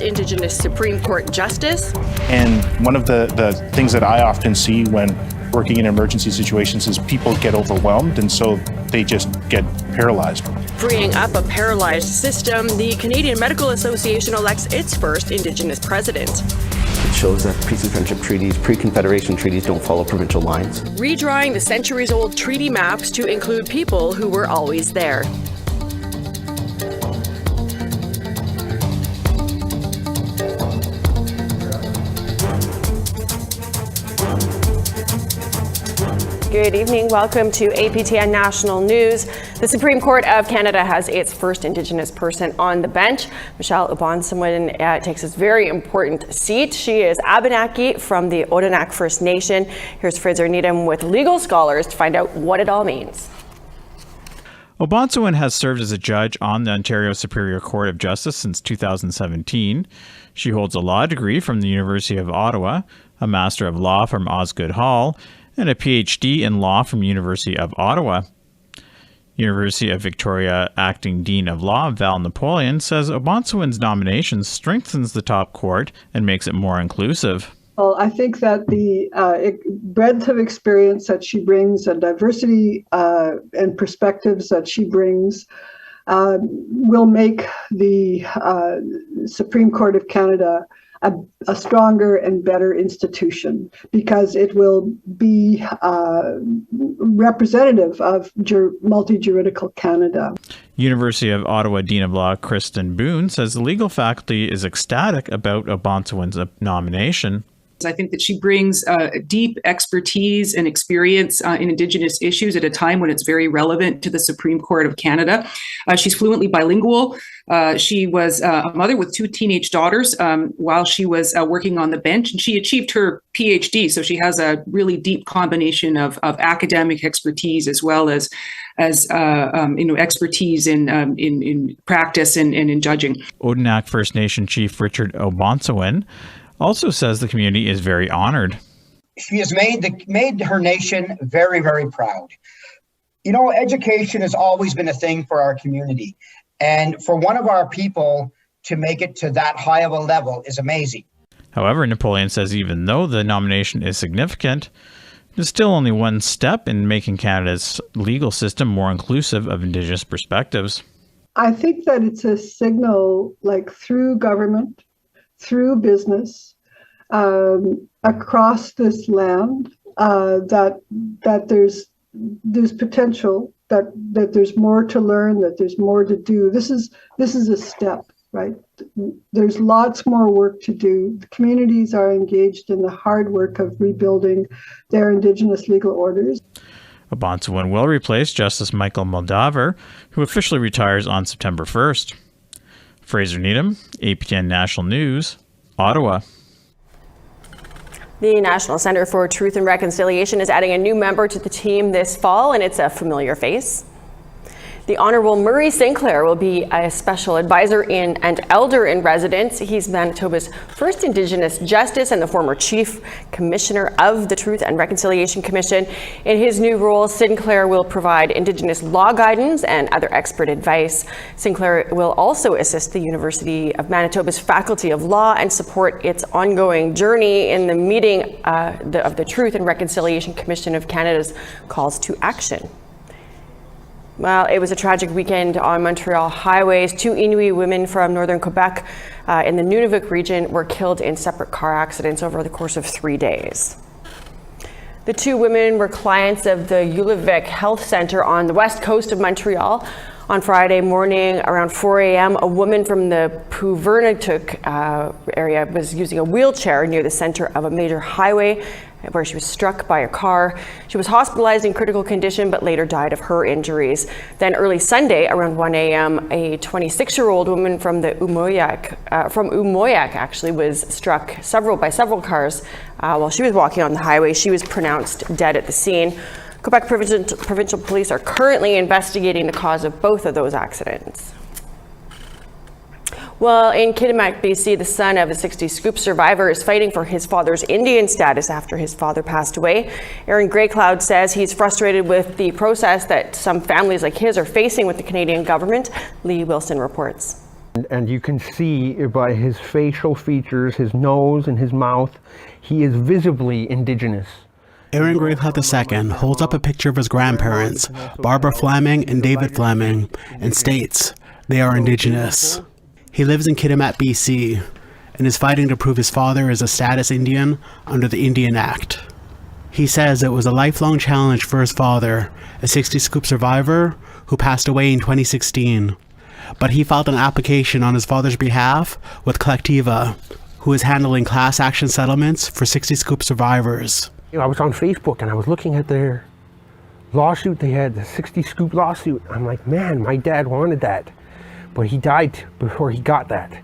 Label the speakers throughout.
Speaker 1: Indigenous Supreme Court Justice.
Speaker 2: And one of the things that I often see when working in emergency situations is people get overwhelmed, and so they just get paralyzed.
Speaker 1: Freeing up a paralyzed system, the Canadian Medical Association elects its first Indigenous president.
Speaker 3: It shows that peace and friendship treaties, pre-Confederation treaties don't follow provincial lines.
Speaker 1: Redrawing the centuries-old treaty maps to include people who were always there. Good evening. Welcome to APTN National News. The Supreme Court of Canada has its first Indigenous person on the bench. Michelle Thrush takes this very important seat. She is Abenaki from the Odanak First Nation. Here's Fraser Needham with legal scholars to find out what it all means.
Speaker 4: Obonsawin has served as a judge on the Ontario Superior Court of Justice since 2017. She holds a law degree from the University of Ottawa, a Master of Law from Osgoode Hall, and a PhD in law from University of Ottawa. University of Victoria Acting Dean of Law Val Napoleon says Obonsawin's nomination strengthens the top court and makes it more inclusive.
Speaker 5: Well, I think that the breadth of experience that she brings and diversity and perspectives that she brings will make the Supreme Court of Canada a stronger and better institution, because it will be representative of multi-juridical Canada.
Speaker 4: University of Ottawa Dean of Law Kristen Boone says the legal faculty is ecstatic about Obonsawin's nomination.
Speaker 6: I think that she brings deep expertise and experience in Indigenous issues at a time when it's very relevant to the Supreme Court of Canada. She's fluently bilingual. She was a mother with 2 teenage daughters while she was working on the bench, and she achieved her PhD. So she has a really deep combination of academic expertise as well as expertise in practice and in judging.
Speaker 4: Odanak First Nation Chief Richard Obonsawin also says the community is very honored.
Speaker 7: She has made her nation very, very proud. You know, education has always been a thing for our community. And for one of our people to make it to that high of a level is amazing.
Speaker 4: However, Napoleon says even though the nomination is significant, there's still only one step in making Canada's legal system more inclusive of Indigenous perspectives.
Speaker 5: I think that it's a signal, like through government, through business, across this land, that there's potential, that there's more to learn, that there's more to do. This is a step, right? There's lots more work to do. The communities are engaged in the hard work of rebuilding their Indigenous legal orders.
Speaker 4: Obonsawin will replace Justice Michael Moldaver, who officially retires on September 1st. Fraser Needham, APTN National News, Ottawa.
Speaker 1: The National Centre for Truth and Reconciliation is adding a new member to the team this fall, and it's a familiar face. The Honourable Murray Sinclair will be a special advisor and elder in residence. He's Manitoba's first Indigenous justice and the former chief commissioner of the Truth and Reconciliation Commission. In his new role, Sinclair will provide Indigenous law guidance and other expert advice. Sinclair will also assist the University of Manitoba's Faculty of Law and support its ongoing journey in the meeting of the Truth and Reconciliation Commission of Canada's calls to action. Well, it was a tragic weekend on Montreal highways. 2 Inuit women from northern Quebec in the Nunavut region were killed in separate car accidents over the course of 3 days. The 2 women were clients of the Ulivik Health Centre on the west coast of Montreal. On Friday morning around 4 a.m., a woman from the Puvernatuck area was using a wheelchair near the center of a major highway where she was struck by a car. She was hospitalized in critical condition but later died of her injuries. Then early Sunday around 1 a.m., a 26-year-old woman from the Umoyak actually was struck by several cars while she was walking on the highway. She was pronounced dead at the scene. Quebec Provincial Police are currently investigating the cause of both of those accidents. Well, in Kitimat, BC, the son of a Sixties Scoop survivor is fighting for his father's Indian status after his father passed away. Aaron Greycloud says he's frustrated with the process that some families like his are facing with the Canadian government. Lee Wilson reports.
Speaker 8: And you can see by his facial features, his nose and his mouth, he is visibly Indigenous.
Speaker 9: Aaron Gravecloud II holds up a picture of his grandparents, Barbara Fleming and David Fleming, and states they are Indigenous. He lives in Kitimat, BC, and is fighting to prove his father is a status Indian under the Indian Act. He says it was a lifelong challenge for his father, a 60 Scoop survivor who passed away in 2016. But he filed an application on his father's behalf with Collectiva, who is handling class action settlements for 60 Scoop survivors.
Speaker 8: I was on Facebook and I was looking at their lawsuit they had, the 60 Scoop lawsuit. I'm like, man, my dad wanted that, but he died before he got that.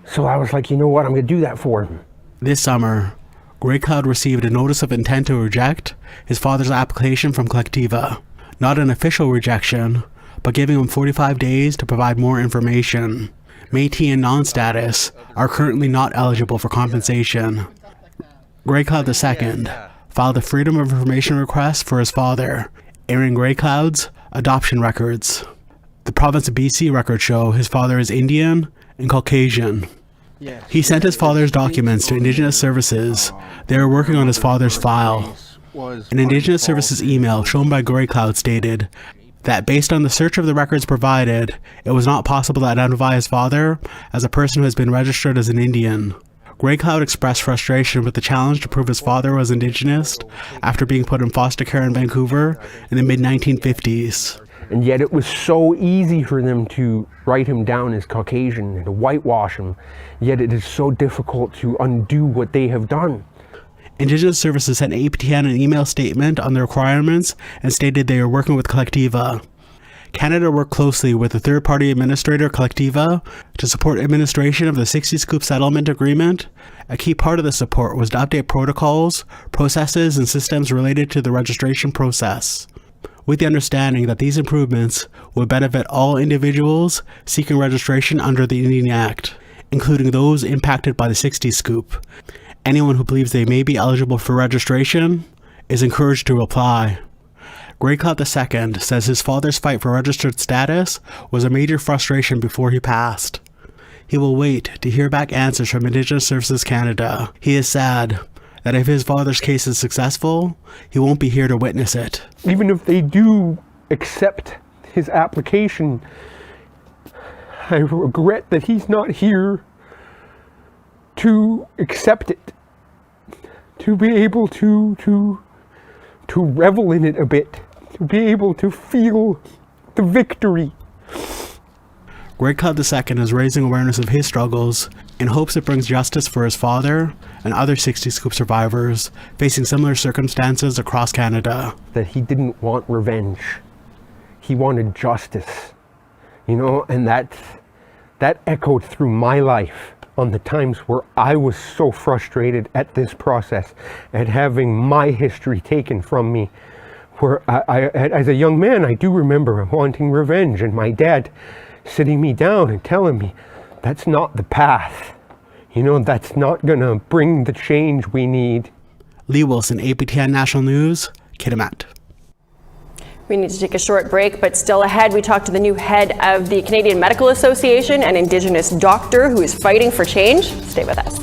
Speaker 8: So I was like, you know what, I'm going to do that for him.
Speaker 9: This summer, Gravecloud received a notice of intent to reject his father's application from Collectiva. Not an official rejection, but giving him 45 days to provide more information. Métis and non-status are currently not eligible for compensation. Gravecloud II filed a Freedom of Information request for his father, Aaron Gravecloud's adoption records. The province of BC records show his father is Indian and Caucasian. He sent his father's documents to Indigenous Services. They are working on his father's file. An Indigenous Services email shown by Gravecloud stated that based on the search of the records provided, it was not possible to identify his father as a person who has been registered as an Indian. Gravecloud expressed frustration with the challenge to prove his father was Indigenous after being put in foster care in Vancouver in the mid-1950s.
Speaker 8: And yet it was so easy for them to write him down as Caucasian and to whitewash him, yet it is so difficult to undo what they have done.
Speaker 9: Indigenous Services sent APTN an email statement on the requirements and stated they are working with Collectiva. Canada worked closely with the third-party administrator Collectiva to support administration of the 60 Scoop settlement agreement. A key part of the support was to update protocols, processes, and systems related to the registration process, with the understanding that these improvements would benefit all individuals seeking registration under the Indian Act, including those impacted by the 60 Scoop. Anyone who believes they may be eligible for registration is encouraged to apply. Gravecloud II says his father's fight for registered status was a major frustration before he passed. He will wait to hear back answers from Indigenous Services Canada. He is sad that if his father's case is successful, he won't be here to witness it.
Speaker 8: Even if they do accept his application, I regret that he's not here to accept it, to be able to revel in it a bit, to be able to feel the victory.
Speaker 9: Gravecloud II is raising awareness of his struggles in hopes it brings justice for his father and other 60 Scoop survivors facing similar circumstances across Canada.
Speaker 8: That he didn't want revenge. He wanted justice, and that echoed through my life on the times where I was so frustrated at this process, at having my history taken from me. Where I as a young man, I do remember wanting revenge, and my dad sitting me down and telling me, that's not the path. That's not gonna bring the change we need.
Speaker 9: Lee Wilson, APTN National News, Kitimat.
Speaker 1: We need to take a short break, but still ahead, we talk to the new head of the Canadian Medical Association, an Indigenous doctor who is fighting for change. Stay with us.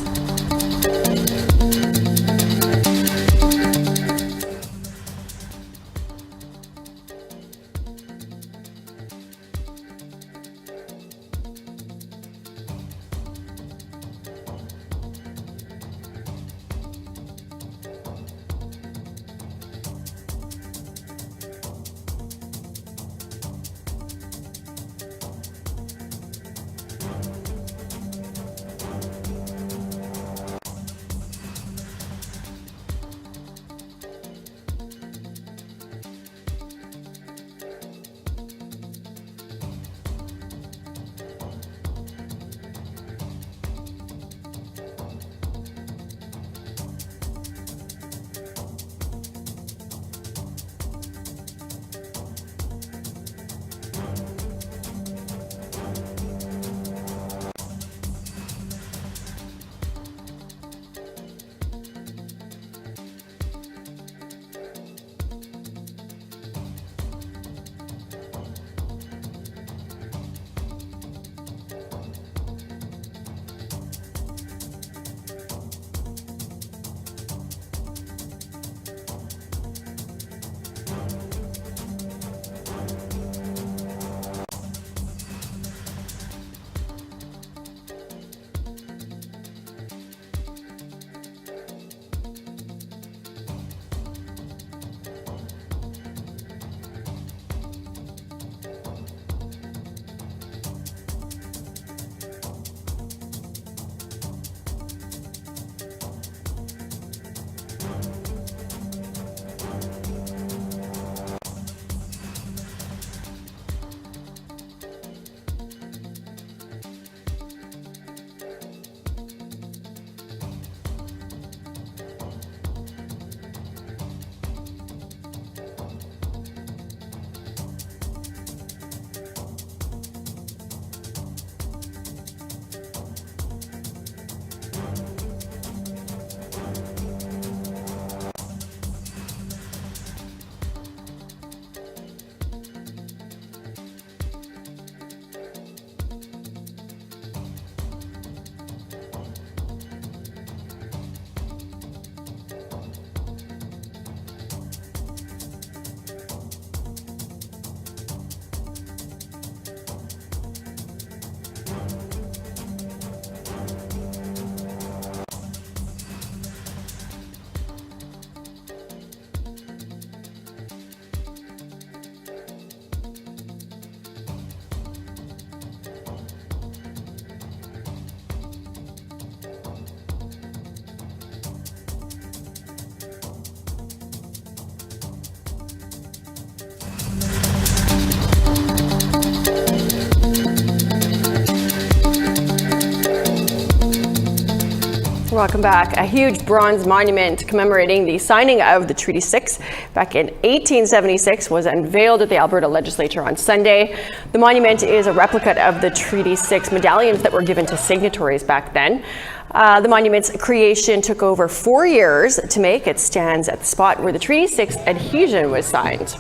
Speaker 1: Welcome back. A huge bronze monument commemorating the signing of the Treaty 6 back in 1876 was unveiled at the Alberta Legislature on Sunday. The monument is a replica of the Treaty 6 medallions that were given to signatories back then. The monument's creation took over 4 years to make. It stands at the spot where the Treaty 6 adhesion was signed.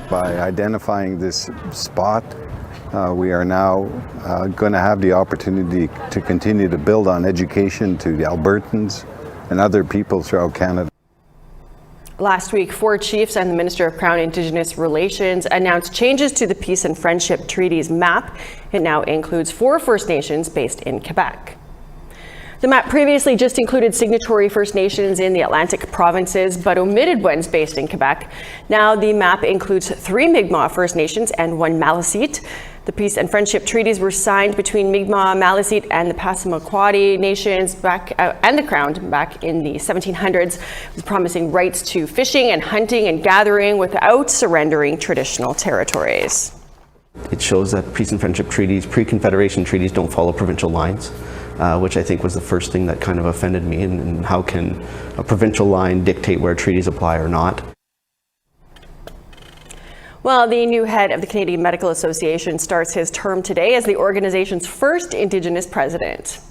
Speaker 10: By identifying this spot, we are now going to have the opportunity to continue to build on education to the Albertans and other people throughout Canada.
Speaker 1: Last week, 4 chiefs and the Minister of Crown Indigenous Relations announced changes to the Peace and Friendship Treaties map. It now includes 4 First Nations based in Quebec. The map previously just included signatory First Nations in the Atlantic provinces, but omitted ones based in Quebec. Now the map includes 3 Mi'kmaq First Nations and 1 Maliseet. The Peace and Friendship Treaties were signed between Mi'kmaq, Maliseet, and the Passamaquoddy nations and the Crown back in the 1700s, promising rights to fishing and hunting and gathering without surrendering traditional territories.
Speaker 3: It shows that peace and friendship treaties, pre-Confederation treaties, don't follow provincial lines, which I think was the first thing that kind of offended me. And how can a provincial line dictate where treaties apply or not?
Speaker 1: Well, the new head of the Canadian Medical Association starts his term today as the organization's first Indigenous president.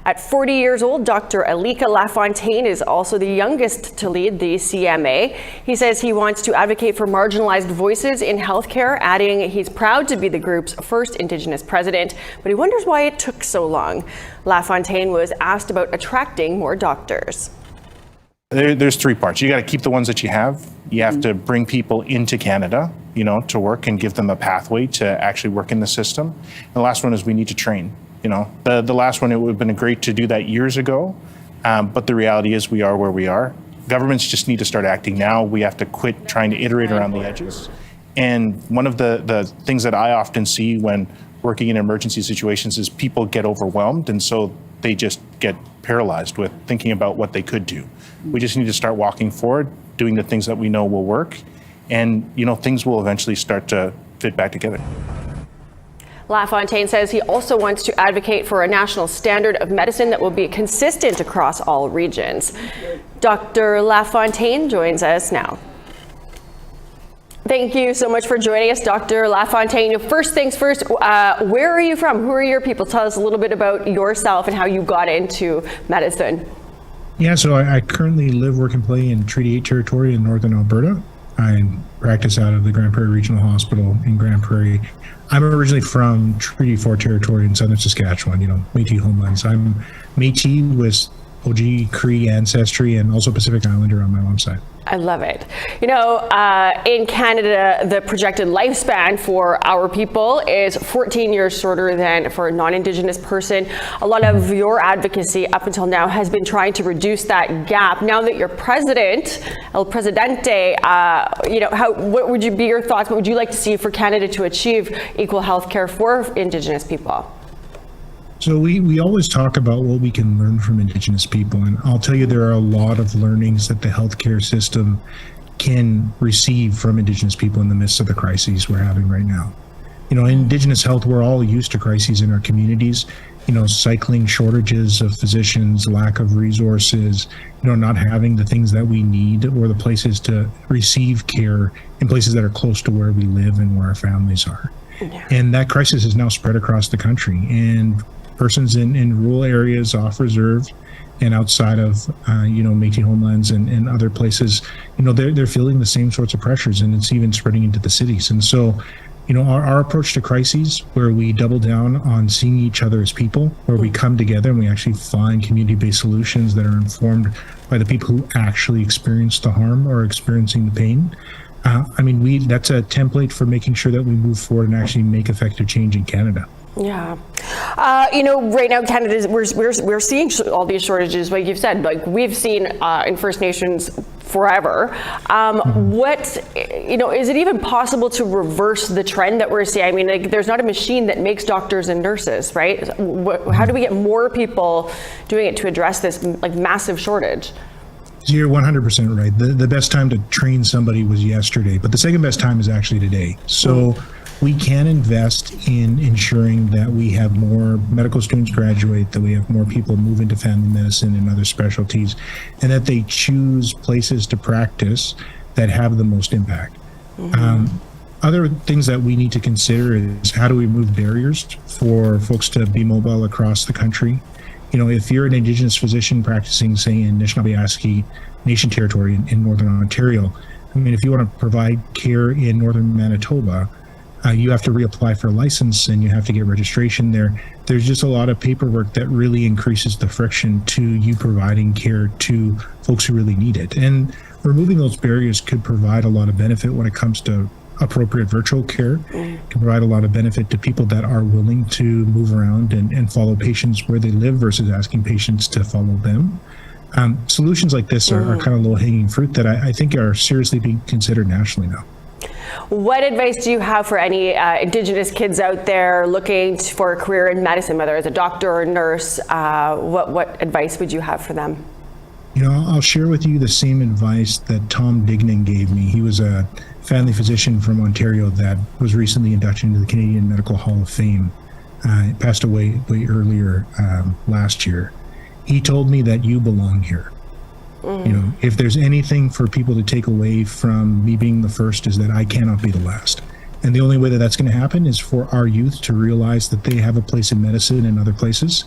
Speaker 1: At 40 years old, Dr. Alika Lafontaine is also the youngest to lead the CMA. He says he wants to advocate for marginalized voices in healthcare, adding he's proud to be the group's first Indigenous president, but he wonders why it took so long. Lafontaine was asked about attracting more doctors.
Speaker 2: There's 3 parts. You got to keep the ones that you have. You have to bring people into Canada, to work and give them a pathway to actually work in the system. And the last one is we need to train. The last one, it would have been great to do that years ago, but the reality is we are where we are. Governments just need to start acting now. We have to quit trying to iterate around the edges. And one of the things that I often see when working in emergency situations is people get overwhelmed, and so they just get paralyzed with thinking about what they could do. We just need to start walking forward, doing the things that we know will work, and things will eventually start to fit back together.
Speaker 1: Lafontaine says he also wants to advocate for a national standard of medicine that will be consistent across all regions. Dr. Lafontaine joins us now. Thank you so much for joining us, Dr. Lafontaine. First things first, where are you from? Who are your people? Tell us a little bit about yourself and how you got into medicine.
Speaker 11: Yeah, so I currently live, work, and play in Treaty 8 territory in northern Alberta. I practice out of the Grand Prairie Regional Hospital in Grand Prairie. I'm originally from Treaty 4 territory in southern Saskatchewan, Métis homelands. I'm Métis with OG Cree ancestry and also Pacific Islander on my mom's side.
Speaker 1: I love it. In Canada, the projected lifespan for our people is 14 years shorter than for a non-Indigenous person. A lot of your advocacy up until now has been trying to reduce that gap. Now that you're president, El Presidente, what would be your thoughts? What would you like to see for Canada to achieve equal health care for Indigenous people?
Speaker 11: So we always talk about what we can learn from Indigenous people, and I'll tell you there are a lot of learnings that the healthcare system can receive from Indigenous people in the midst of the crises we're having right now. Indigenous health, we're all used to crises in our communities, cycling shortages of physicians, lack of resources, not having the things that we need or the places to receive care in places that are close to where we live and where our families are. Yeah. And that crisis is now spread across the country, and persons in rural areas off reserve and outside of Métis homelands and other places, they're feeling the same sorts of pressures, and it's even spreading into the cities. And so our approach to crises, where we double down on seeing each other as people, where we come together and we actually find community-based solutions that are informed by the people who actually experience the harm or experiencing the pain. That's a template for making sure that we move forward and actually make effective change in Canada.
Speaker 1: Yeah. Right now, Canada, we're seeing all these shortages, like you've said, like we've seen in First Nations forever. Is it even possible to reverse the trend that we're seeing? There's not a machine that makes doctors and nurses, right? How do we get more people doing it to address this massive shortage?
Speaker 11: You're 100% right. The best time to train somebody was yesterday, but the second best time is actually today. So we can invest in ensuring that we have more medical students graduate, that we have more people move into family medicine and other specialties, and that they choose places to practice that have the most impact. Other things that we need to consider is how do we remove barriers for folks to be mobile across the country? You know, if you're an Indigenous physician practicing, say, in Anishinaabe Nation territory in Northern Ontario, I mean, if you want to provide care in Northern Manitoba, you have to reapply for a license and you have to get registration there. There's just a lot of paperwork that really increases the friction to you providing care to folks who really need it. And removing those barriers could provide a lot of benefit when it comes to appropriate virtual care. Can provide a lot of benefit to people that are willing to move around and follow patients where they live versus asking patients to follow them. Solutions like this are kind of low-hanging fruit that I think are seriously being considered nationally now.
Speaker 1: What advice do you have for any Indigenous kids out there looking for a career in medicine, whether as a doctor or nurse? What advice would you have for them?
Speaker 11: You know, I'll share with you the same advice that Tom Dignan gave me. He was a family physician from Ontario that was recently inducted into the Canadian Medical Hall of Fame. He passed away way earlier last year. He told me that you belong here. You know, if there's anything for people to take away from me being the first is that I cannot be the last. And the only way that that's going to happen is for our youth to realize that they have a place in medicine and other places.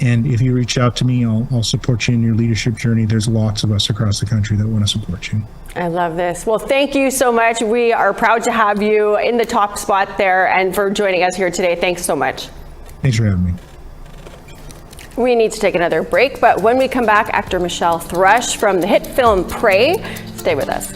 Speaker 11: And if you reach out to me, I'll support you in your leadership journey. There's lots of us across the country that want to support you.
Speaker 1: I love this. Well, thank you so much. We are proud to have you in the top spot there and for joining us here today. Thanks so much.
Speaker 11: Thanks for having me.
Speaker 1: We need to take another break, but when we come back, actor Michelle Thrush from the hit film Prey. Stay with us.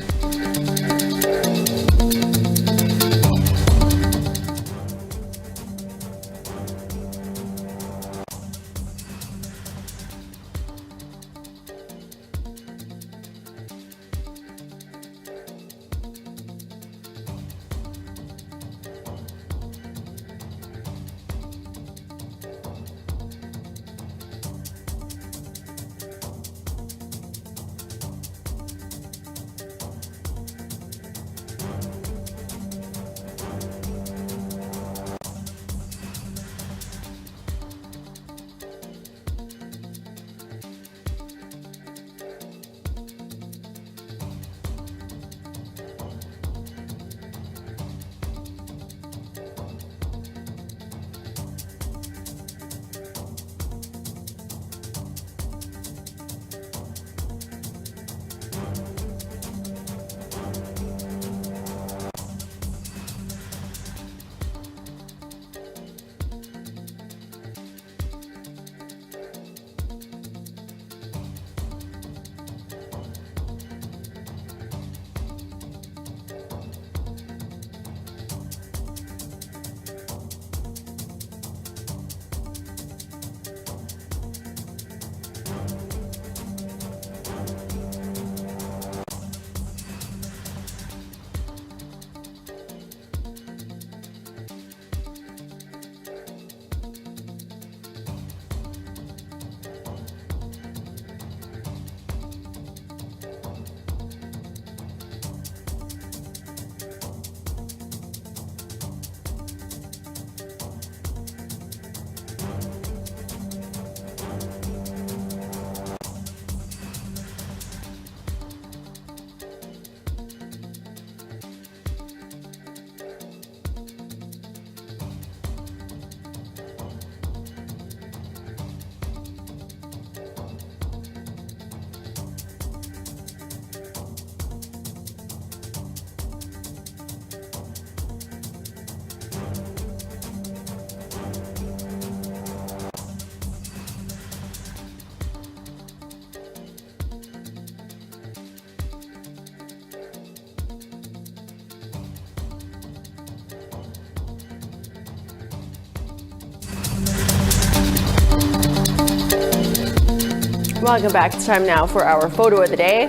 Speaker 1: Welcome back. It's time now for our photo of the day.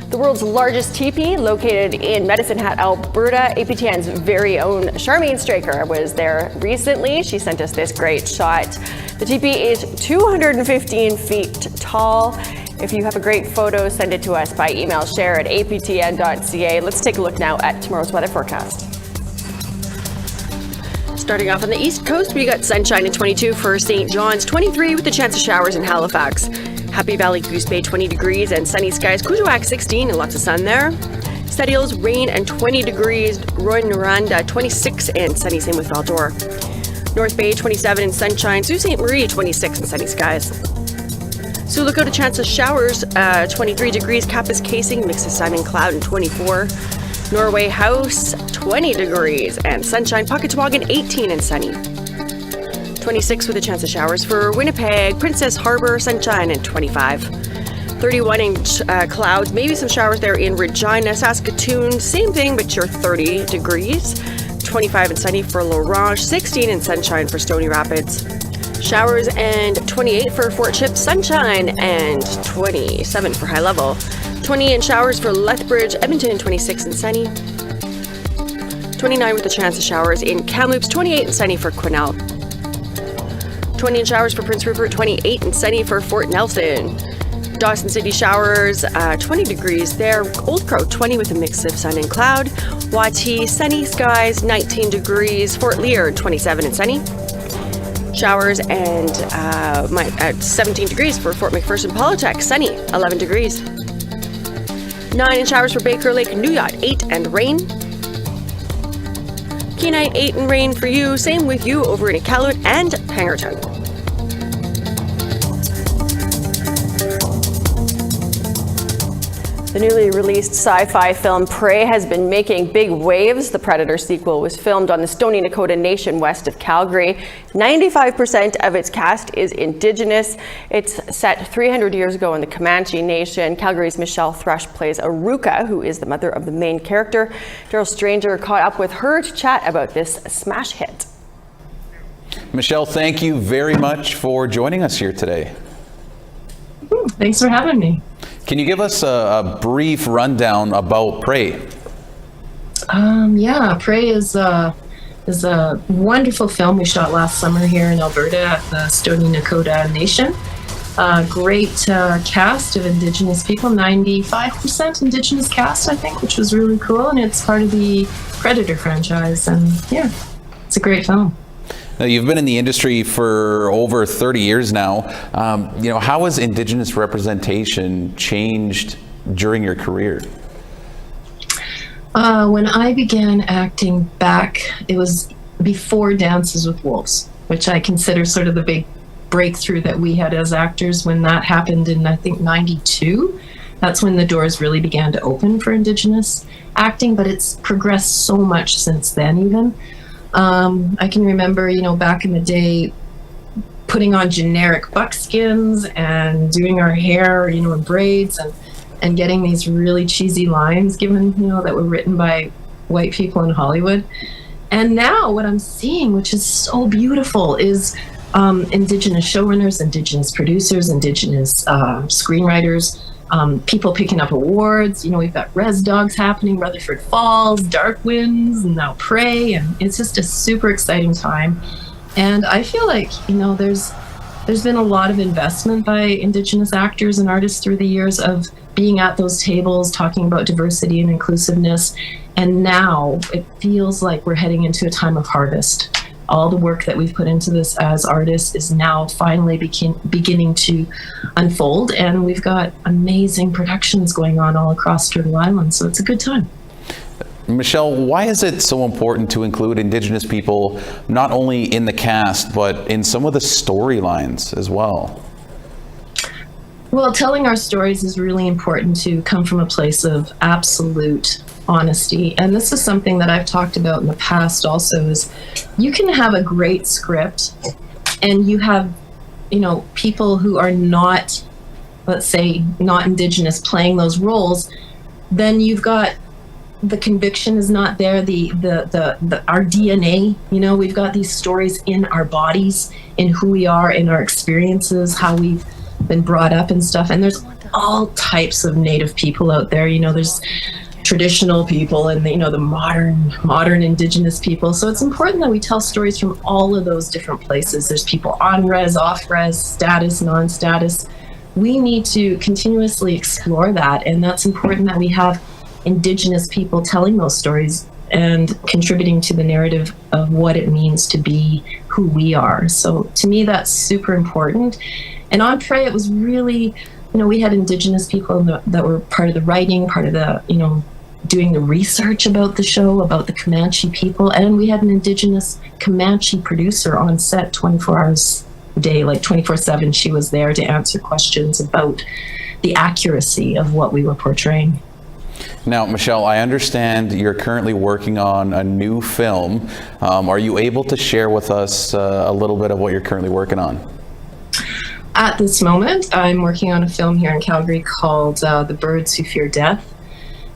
Speaker 1: The world's largest teepee, located in Medicine Hat, Alberta. APTN's very own Charmaine Straker was there recently. She sent us this great shot. The teepee is 215 feet tall. If you have a great photo, send it to us by email, share@aptn.ca. Let's take a look now at tomorrow's weather forecast. Starting off on the East Coast, we got sunshine at 22 for St. John's, 23 with a chance of showers in Halifax. Happy Valley, Goose Bay, 20 degrees, and sunny skies. Kuujjuaq, 16, and lots of sun there. Steady Hills, rain and 20 degrees. Roy-Noranda, 26, and sunny, same with Val-d'Or. North Bay, 27, and sunshine. Sault Ste. Marie, 26, and sunny skies. Sioux Lookout, chance of showers, 23 degrees. Kappas Casing, mix of sun and cloud, and 24. Norway House, 20 degrees, and sunshine. Puketwagan, 18, and sunny. 26 with a chance of showers for Winnipeg. Princess Harbor, sunshine, and 25. 31 in clouds, maybe some showers there in Regina. Saskatoon, same thing, but you're 30 degrees. 25 and sunny for L'Orange. 16 and sunshine for Stony Rapids. Showers and 28 for Fort Chip, sunshine, and 27 for High Level. 20 and showers for Lethbridge, Edmonton, 26 and sunny. 29 with a chance of showers in Kamloops, 28 and sunny for Quesnel. 20 and showers for Prince Rupert, 28 and sunny for Fort Nelson. Dawson City showers, 20 degrees there. Old Crow, 20 with a mix of sun and cloud. Wauhee, sunny skies, 19 degrees. Fort Lear, 27 and sunny. Showers and 17 degrees for Fort McPherson Polytech, sunny, 11 degrees. 9 in showers for Baker Lake, New Yacht, 8 and rain. Kenite, 8 and rain for you. Same with you over in Iqaluit and Pangerton. The newly released sci-fi film Prey has been making big waves. The Predator sequel was filmed on the Stoney Nakoda Nation west of Calgary. 95% of its cast is Indigenous. It's set 300 years ago in the Comanche Nation. Calgary's Michelle Thrush plays Aruka, who is the mother of the main character. Daryl Stranger caught up with her to chat about this smash hit.
Speaker 12: Michelle, thank you very much for joining us here today.
Speaker 13: Thanks for having me.
Speaker 12: Can you give us a brief rundown about Prey?
Speaker 13: Yeah, Prey is a wonderful film we shot last summer here in Alberta at the Stoney Nakoda Nation. Great cast of Indigenous people, 95% Indigenous cast, I think, which was really cool. And it's part of the Predator franchise. And yeah, it's a great film.
Speaker 12: Now, you've been in the industry for over 30 years now. How has Indigenous representation changed during your career?
Speaker 13: When I began acting back, it was before Dances with Wolves, which I consider sort of the big breakthrough that we had as actors. When that happened in, I think, 92, that's when the doors really began to open for Indigenous acting, but it's progressed so much since then even. I can remember, back in the day, putting on generic buckskins and doing our hair, in braids and getting these really cheesy lines given, that were written by white people in Hollywood. And now what I'm seeing, which is so beautiful, is Indigenous showrunners, Indigenous producers, Indigenous screenwriters, people picking up awards. We've got Res Dogs happening, Rutherford Falls, Dark Winds, and now Prey, and it's just a super exciting time. And I feel like, there's been a lot of investment by Indigenous actors and artists through the years of being at those tables, talking about diversity and inclusiveness. And now it feels like we're heading into a time of harvest. All the work that we've put into this as artists is now finally beginning to unfold, and we've got amazing productions going on all across Turtle Island, so it's a good time.
Speaker 12: Michelle, why is it so important to include Indigenous people not only in the cast, but in some of the storylines as well?
Speaker 13: Well, telling our stories is really important to come from a place of absolute honesty. And this is something that I've talked about in the past also, is you can have a great script and you have, people who are not, let's say, not Indigenous playing those roles, then you've got the conviction is not there, our DNA, we've got these stories in our bodies, in who we are, in our experiences, how we've been brought up and stuff. And there's all types of Native people out there, there's traditional people and the modern Indigenous people. So it's important that we tell stories from all of those different places. There's people on res, off res, status, non-status. We need to continuously explore that, and that's important that we have Indigenous people telling those stories and contributing to the narrative of what it means to be who we are. So to me, that's super important. And on Prey, it was really, we had Indigenous people that were part of the writing, part of the, doing the research about the show, about the Comanche people. And we had an Indigenous Comanche producer on set 24 hours a day, like 24/7. She was there to answer questions about the accuracy of what we were portraying.
Speaker 12: Now, Michelle, I understand you're currently working on a new film. Are you able to share with us a little bit of what you're currently working on?
Speaker 13: At this moment, I'm working on a film here in Calgary called The Birds Who Fear Death,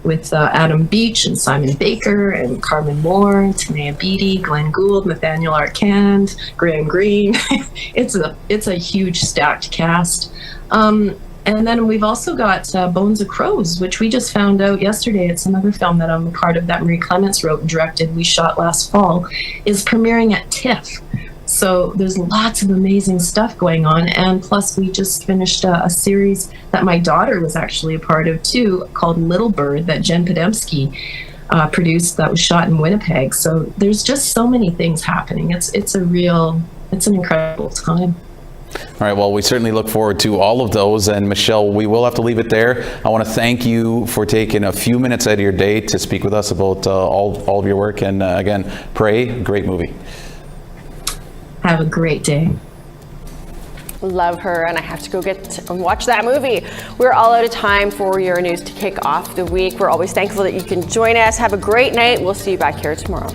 Speaker 13: with Adam Beach and Simon Baker and Carmen Moore, Tanea Beatty, Glenn Gould, Nathaniel Arcand, Graham Greene. It's a huge stacked cast. And then we've also got Bones of Crows, which we just found out yesterday. It's another film that I'm a part of that Marie Clements wrote and directed. We shot last fall, is premiering at TIFF. So there's lots of amazing stuff going on. And plus we just finished a series that my daughter was actually a part of too, called Little Bird, that Jen Podemsky produced, that was shot in Winnipeg. So there's just so many things happening. It's an incredible time.
Speaker 12: All right, well, we certainly look forward to all of those. And Michelle, we will have to leave it there. I want to thank you for taking a few minutes out of your day to speak with us about all of your work. And again, Prey, great movie.
Speaker 13: Have a great day.
Speaker 1: Love her, and I have to go get and watch that movie. We're all out of time for your news to kick off the week. We're always thankful that you can join us. Have a great night. We'll see you back here tomorrow.